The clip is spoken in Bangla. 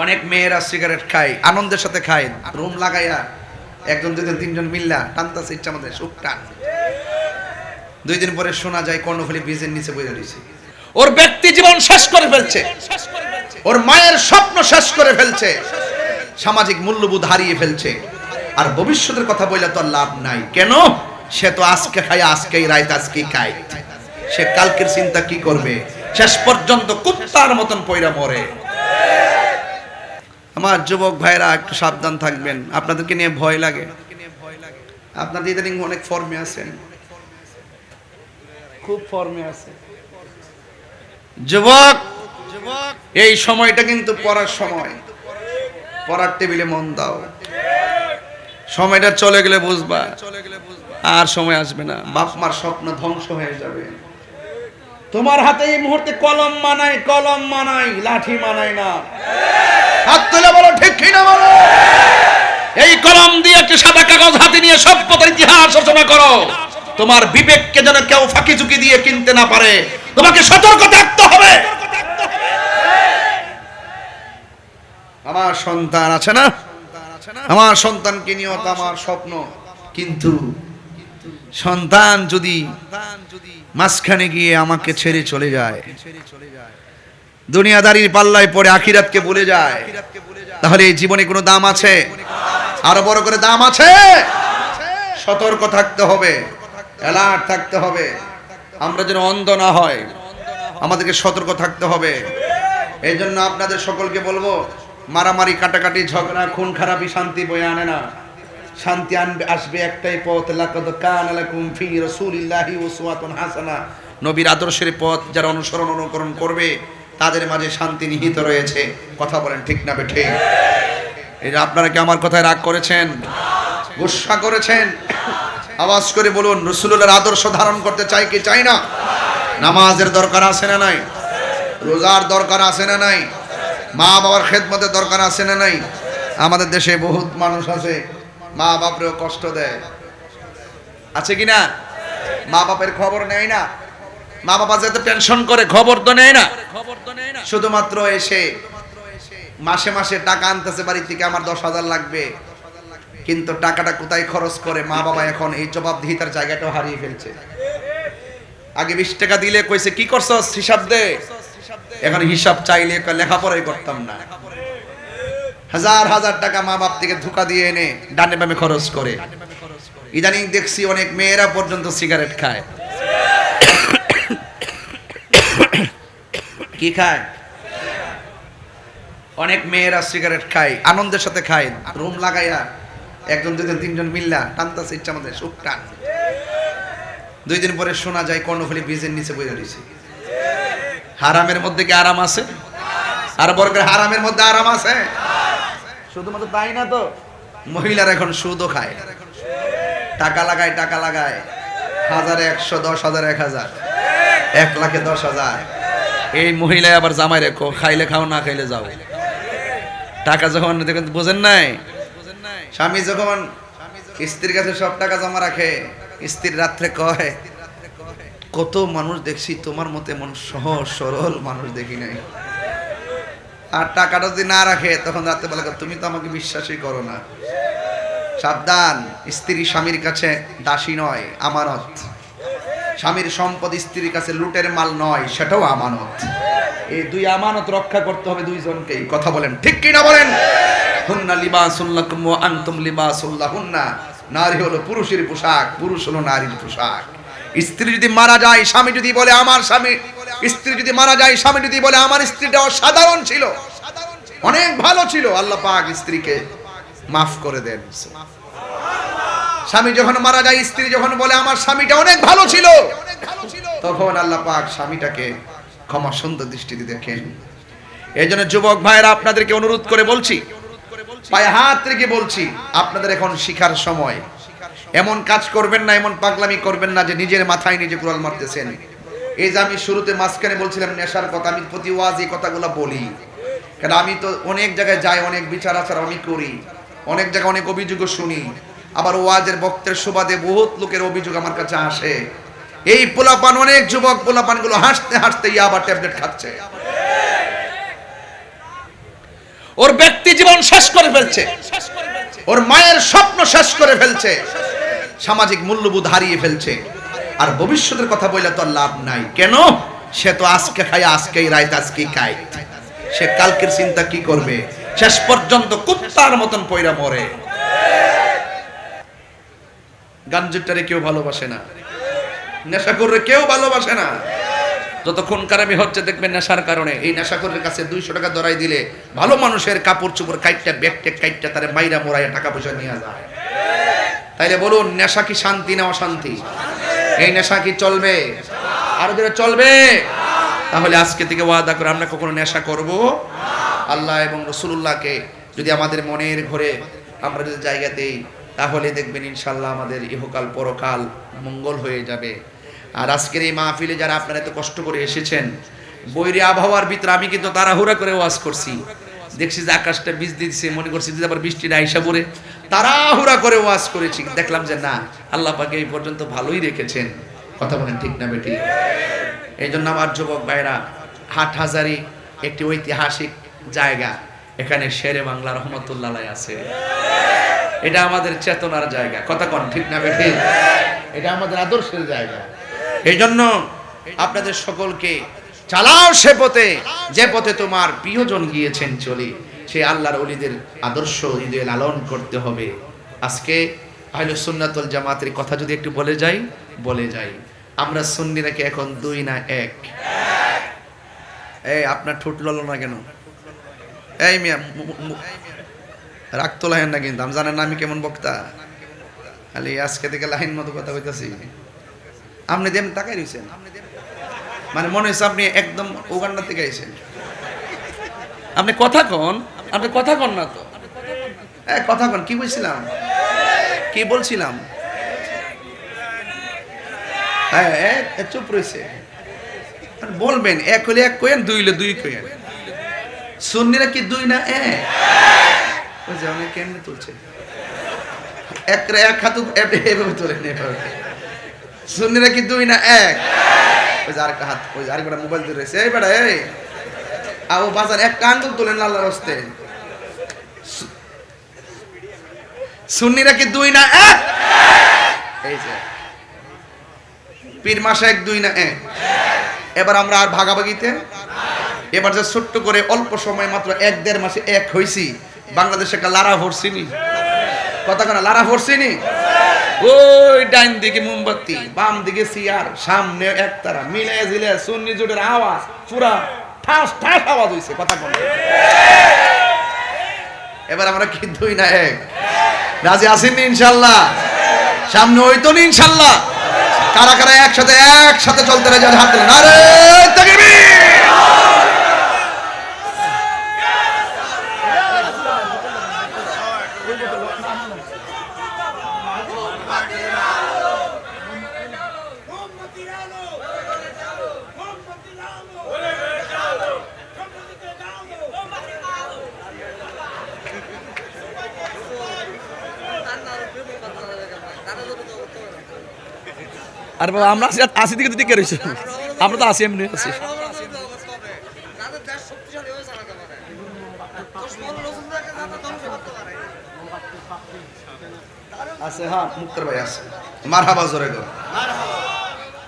অনেক মেয়েরা সিগারেট খায়, আনন্দের সাথে খায়, রুম লাগাইয়া একজন দুজন তিনজন মিল্লা টানতাছে ইচ্ছা আমাদের সুখ টান। 2 দিন পরে শোনা যায় কর্ণফুলী ব্রিজের নিচে বইয়া রয়েছে। ওর ব্যক্তি জীবন শেষ করে ফেলছে, ওর মায়ের স্বপ্ন শেষ করে ফেলছে, সামাজিক মূল্যবোধ হারিয়ে ফেলছে। আর ভবিষ্যতের কথা বললে তো লাভ নাই। কেন? সে তো আজকে খায়, আজকেই রাত, আজকেই খায়। সে কালকের চিন্তা কি করবে? শেষ পর্যন্ত কুত্তার মতন পয়রা মরে। আমার যুবক ভাইরা একটু সাবধান থাকবেন, আপনাদেরকে নিয়ে ভয় লাগে। আপনাদের ইদানিং অনেক ফর্মে আছেন, খুব ফর্মে আছে। যুবক, এই সময়টা কিন্তু পড়ার সময়, পড়ার টেবিলে মন দাও। সময়টা চলে গেলে বুঝবা, আর সময় আসবে না। বাপ মার স্বপ্ন ধ্বংস হয়ে যাবে। তোমার হাতে এই মুহূর্তে কলম মানাই, কলম মানাই, লাঠি মানাই না। হাত তুলে বলো ঠিক কিনা বলো। এই কলম দিয়ে একটা সাদা কাগজ হাতে নিয়ে সভ্যতার ইতিহাস রচনা করো। তোমার বিবেককে যেন কেউ ফাঁকি ঝুঁকি দিয়ে কিনতে না পারে। তোমাকে সতর্ক থাকতে হবে। আমার সন্তান আছে না, আমার সন্তানকে নিয়েও তো আমার স্বপ্ন। কিন্তু সন্তান যদি মাঝখানে গিয়ে আমাকে ছেড়ে চলে যায়, দুনিয়াদারির পাল্লায় পড়ে আখিরাতকে ভুলে যায়, তাহলে এই জীবনে কোনো দাম আছে? আরো বড় করে দাম আছে। সতর্ক থাকতে হবে, অ্যালার্ট থাকতে হবে। আমরা যেন অন্ধ না হয়, আমাদেরকে সতর্ক থাকতে হবে। এই জন্য আপনাদের সকলকে বলবো, মারামারি, কাটাকাটি, ঝগড়া, খুন খারাপি শান্তি বয়ে আনে না। শান্তি আনবে, আসবে একটাই পথ, লাকাদ কানা লাকুম ফি রাসূলিল্লাহি উসওয়াতুন হাসানাহ। নবীর আদর্শের পথ যারা অনুসরণ অনুকরণ করবে তাদের মাঝে শান্তি নিহিত রয়েছে। কথা বলেন ঠিক না বেঠিক? এটা আপনারা কি আমার কথায় রাগ করেছেন, গুসা করেছেন? আওয়াজ করে বলুন, রাসূলুল্লাহর আদর্শ ধারণ করতে চাই কি চাই না? নামাজের দরকার আছে না নাই? রোজার দরকার আছে না নাই? মা বাবার খেদমতের দরকার আছে না নাই? আমাদের দেশে বহুত মানুষ আছে মা বাপরেও কষ্ট দেয়, আছে কি না? মা বাপের খবর নেয় না। মা বাবা যাতে টেনশন করে, খবর তো নেয় না। শুধুমাত্র এসে মাসে মাসে টাকা আনতেছে বাড়ি থেকে, আমার 10,000 লাগবে, কিন্তু টাকাটা কোথায় খরচ করে মা বাবা এখন এই জবাবদিহিতার জায়গাটাও হারিয়ে ফেলছে। আগে 20 টাকা দিলে কইছে কি করছস হিসাব দে, এখন হিসাব চাইলে লেখাপড়াই করতাম না। হাজার হাজার টাকা মা বাপ থেকে ধোঁকা দিয়ে এনে ডানে বামে খরচ করে। ইদানিং দেখছি অনেক মেয়েরা পর্যন্ত সিগারেট খায়। কি খায়? অনেক মেয়েরা সিগারেট খায়, আনন্দের সাথে খায়, রুম লাগাইয়া একজন দুজন তিনজন মিল্লা টানতাছে ইচ্ছা আমাদের সুখ টান। 2 দিন পরে শোনা যায় কর্ণফুলী ব্রিজের নিচে বইয়া রয়েছে। হারামের মধ্যে কি আরাম আছে? আর বর্গের হারামের মধ্যে আরাম আছে? শুধুমাত্র তাই না তো, মহিলারা এখন সুদও খায়, টাকা লাগায়, টাকা লাগায় 1000-এ 100, 10,000-এ 1000, 1 লাখে 10,000। এই মহিলায় আবার জামাই রেখো, খাইলে খাও না খাইলে যাও। টাকা যখন দেখেন বোঝেন নাই, স্বামী যখন স্ত্রীর কাছে সব টাকা জমা রাখে, স্ত্রীর রাত্রে কয়, কত মানুষ দেখছি তোমার মতে মন সহজ সরল মানুষ দেখি নাই। আর টাকাটা যদি না রাখে তখন রাতে বলে, তুমি তো আমাকে বিশ্বাসই করো না। সাবধান, স্ত্রী স্বামীর কাছে দাসী নয়, আমানত। স্বামীর সম্পদ স্ত্রীর কাছে লুটের মাল নয়, সেটাও আমানত। এই 2 আমানত রক্ষা করতে হবে দুইজনকেই। কথা বলেন ঠিক কি না বলেন? হুন্না লিবাসুল লাকুম ওয়া আনতুম লিবাসুল লাহুন্না। নারী হলো পুরুষের পোশাক, পুরুষ হলো নারীর পোশাক। স্ত্রী যদি মারা যায়, স্বামী যদি বলে আমার স্বামী, স্ত্রী যদি মারা যায়, স্বামী যদি বলে আমার স্ত্রীটা অসাধারণ ছিল, অনেক ভালো ছিল, আল্লাহ পাক স্ত্রীকে মাফ করে দেন। স্বামী যখন মারা যায়, স্ত্রী যখন বলে আমার স্বামীটা অনেক ভালো ছিল, তখন আল্লাহ পাক স্বামীটাকে ক্ষমা সুন্দর দৃষ্টিতে দেখেন। এই জন্য যুবক ভাইরা আপনাদেরকে অনুরোধ করে বলছি, পায়ে হাত রেখে বলছি, আপনাদের এখন শিখার সময়। এমন কাজ করবেন না, এমন পাগলামি করবেন না যে নিজের মাথায় নিজে কুড়াল মারতেছেন। এই যে আমি শুরুতে মাঝখানে বলছিলাম নেশার কথা, আমি প্রতি ওয়াজ এই কথাগুলো বলি, কারণ আমি তো অনেক জায়গায় যাই, অনেক বিচার আচার আমি করি, অনেক জায়গায় অনেক অভিযোগও শুনি। আবার ওয়াজের বক্তের সুবাদে বহুত লোকের অভিযোগ আমার কাছে আসে, এই পোলাপান, অনেক যুবক পোলাপানগুলো হাসতে হাসতে ইয়াবা ট্যাবলেট খাচ্ছে। ওর ব্যক্তি জীবন শেষ করে ফেলছে, ওর মায়ের স্বপ্ন শেষ করে ফেলছে, সামাজিক মূল্যবোধ হারিয়ে ফেলছে। আর ভবিষ্যতের কথা বললে তো লাভ নাই। কেন? সে তো আজকে খায়, আজকেই রাইত, আজকেই খায়। সে কালকের চিন্তা কি করবে? শেষ পর্যন্ত কুত্তার মতন পয়রা মরে। গাঞ্জুটারে কেউ ভালোবাসে না, নেশাখোররে কেউ ভালোবাসে না। যতক্ষণ কারামি হচ্ছে দেখবেন নেশার কারণে। এই নেশাখোরের কাছে 200 টাকা ধরাই দিলে ভালো মানুষের কাপড় চোপড় কাইটটা ব্যাগটে কাইটটা তারে মাইরা মোড়াইয়া টাকা পয়সা নিয়ে যায়। তাইলে বলুন, নেশা কি শান্তি না অশান্তি? এই নেশা কি চলবে? আরো দিনে চলবে? তাহলে আজকে থেকে ওয়াদা করে আমরা কখনো নেশা করব আল্লাহ এবং রাসূলুল্লাহকে যদি আমাদের মনের ঘরে আমরা যদি জায়গা দেই, তাহলে দেখবেন ইনশাআল্লাহ আমাদের ইহকাল পরকাল মঙ্গল হয়ে যাবে। আর আজকের এই মাহফিলে যারা আপনারা এত কষ্ট করে এসেছেন, বৈরী আবহাওয়ার ভিতরে আমি কিন্তু তাড়াহুড়া করে ওয়াজ করছি। দেখছি যে আকাশটা বৃষ্টি দিচ্ছে, মনে করছি যে আবার বৃষ্টিটা আইসা পড়ে, তাড়াহুড়া করে ওয়াজ করেছি। দেখলাম যে না, আল্লাহ পাক এই পর্যন্ত ভালোই রেখেছেন। কথা বলেন ঠিক না বেটি? এই জন্য আমার যুবক ভাইরা, হাটহাজারী একটি ঐতিহাসিক জায়গা, এখানে শেরে বাংলা রহমতুল্লাহ আছে। এটা আমাদের চেতনার জায়গা। কথা কন ঠিক না বেটি? এটা আমাদের আদর্শের জায়গা। এই জন্য আপনাদের সকলকে চালাও সে পথে যে পথে তোমার প্রিয়জন গিয়েছেন চলে, সেই আল্লাহর ওলিদের আদর্শ হৃদয়ে লালন করতে হবে। আজকে আহলে সুন্নাত ওয়াল জামাতের কথা যদি একটু বলে যাই, আমরা সুন্নি নাকি এখন 2 না 1? এই আপনার ঠোঁট লল না কেন? এই মিয়া রাগ তো লাইন না, কিন্তু আমি জানেন না আমি কেমন বক্তা। খালি আজকে থেকে লাইন মতো কথা কইতাছি। আপনি দেম তাকাই রইছেন, মানে মনে হচ্ছে আপনি একদম উগান্ডা থেকে আইছেন। আপনি কথা কন, আপনি কথা কন না তো। কথা কন। কি বলছিলাম? চুপ রয়েছে। বলবেন 1 হলে 1 কইেন, 2 হলে 2 কইেন। সুন্নিরা কি 2 না 1? ওই যে অনেক কেমনে তুলছে, এক হাত এভাবে তোলে এভাবে। সুন্নিরা কি 2 না 1? ওই যে আরেকটা হাত, ওই আরেকটা মোবাইল ধরে রয়েছে। এই বেটা, এই আও বাজার একটা আঙ্গুল তোলেন আল্লাহর রাস্তে। সুন্নিরা কি 2 না 1? এই যে পীর মাশায়েখ 2 না 1? এবার আমরা আর ভাগাভাগিতে, এবার যে ছোট্ট করে অল্প সময় মাত্র 1-1.5 মাসে 1 হইছি, বাংলাদেশে একটা লারা ভরছিনি। কথা কেন? লারা ভরছিনি। ওই ডাইন দিকে মোমবাতি, বাম দিকে সিয়ার, সামনে একতারা, মিলে জিলে সুন্নি জোটের আওয়াজ পুরা ঠাস ঠাস আওয়াজ হইছে। কথা কেন? এবার আমরা কি 2 না 1? রাজি আছেন ইনশাআল্লাহ? সামনে হইতো না ইনশাআল্লাহ? কারা কারা একসাথে চলতে রাজি? হাত তুলেন। নারে তাকবীর! আর বাবা আমরা আসি দিকে দিকে রয়েছি, আমরা তো আসি এমনি আছি। আছে, হ্যাঁ মুক্তার ভাই আছে। মারহাবা জোরে গো।